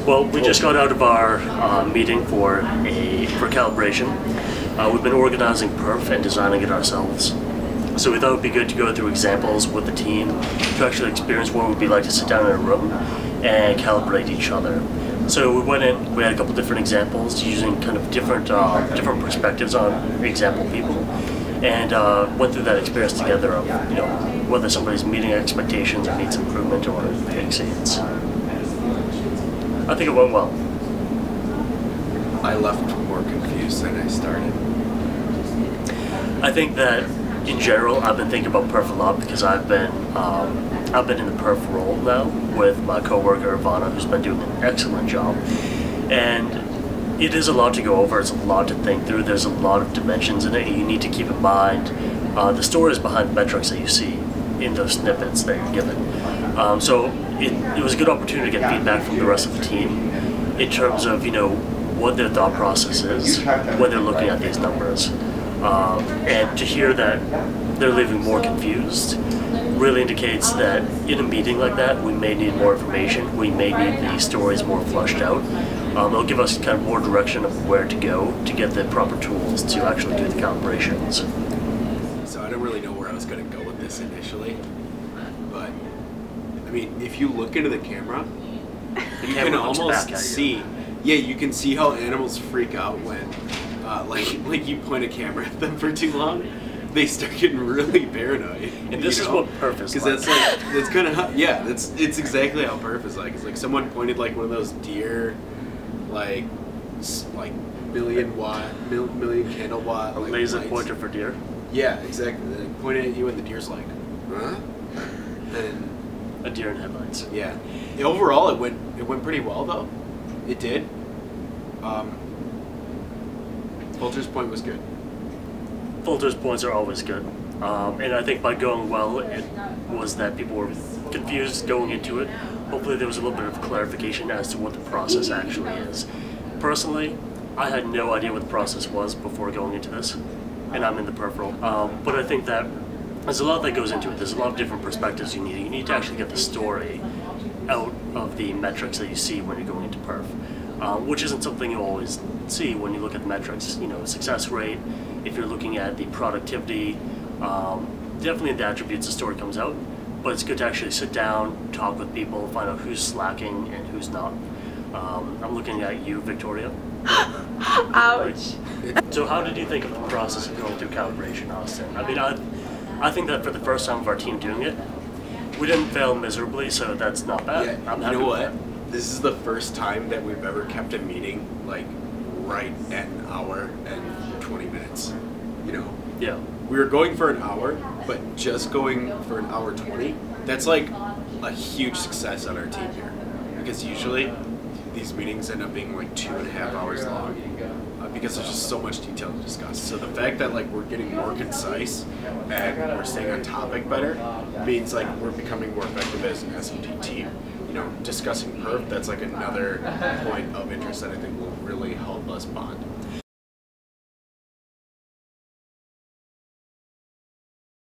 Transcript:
Well, we just got out of our meeting for calibration. We've been organizing perf and designing it ourselves. So we thought it would be good to go through examples with the team to actually experience what it would be like to sit down in a room and calibrate each other. So we went in, we had a couple different examples using kind of different perspectives on example people, and went through that experience together of, you know, whether somebody's meeting expectations or needs improvement or exceeds. I think it went well. I left more confused than I started. I think that in general, I've been thinking about perf a lot because I've been in the perf role now with my coworker Ivana, who's been doing an excellent job. And it is a lot to go over. It's a lot to think through. There's a lot of dimensions in it. You need to keep in mind the stories behind the metrics that you see in those snippets that you're given. So it was a good opportunity to get feedback from the rest of the team in terms of, you know, what their thought process is when they're looking at these numbers. And to hear that they're leaving more confused really indicates that in a meeting like that, we may need more information. We may need the stories more fleshed out. It'll give us kind of more direction of where to go to get the proper tools to actually do the calibrations. So I don't really know where I was going to go with this initially, but I mean, if you look into the camera, you can almost see, yeah, you can see how animals freak out when, like you point a camera at them for too long. They start getting really paranoid. And this is what perf is like. Because that's kind of how, yeah, it's exactly how perf is like. It's like someone pointed like one of those deer, like million candle watt. A like, laser lights. pointer for deer. Yeah, exactly. They point it at you and the deer's like, huh? And a deer in headlights. yeah. Overall, it went pretty well though. It did. Poulter's point was good. Filter's points are always good. And I think by going well, it was that people were confused going into it. Hopefully there was a little bit of clarification as to what the process actually is. Personally, I had no idea what the process was before going into this, and I'm in the perf role. But I think that there's a lot that goes into it. There's a lot of different perspectives you need. You need to actually get the story out of the metrics that you see when you're going into perf, which isn't something you always see when you look at the metrics. You know, success rate, if you're looking at the productivity, definitely the attributes, the story comes out, but it's good to actually sit down, talk with people, find out who's slacking and who's not. I'm looking at you, Victoria. Ouch. So how did you think of the process of going through calibration, Austin? I mean, I think that for the first time of our team doing it, we didn't fail miserably, so that's not bad. Yeah, I'm happy you know with what? that. This is the first time that we've ever kept a meeting like right at an hour and 20 minutes. You know? Yeah. We were going for an hour, but just going for an hour 20, that's like a huge success on our team here. Because usually these meetings end up being like 2.5 hours long because there's just so much detail to discuss. So the fact that like we're getting more concise and we're staying on topic better means like we're becoming more effective as an SMT team. You know, discussing perf, that's like another point of interest that I think will really help us bond.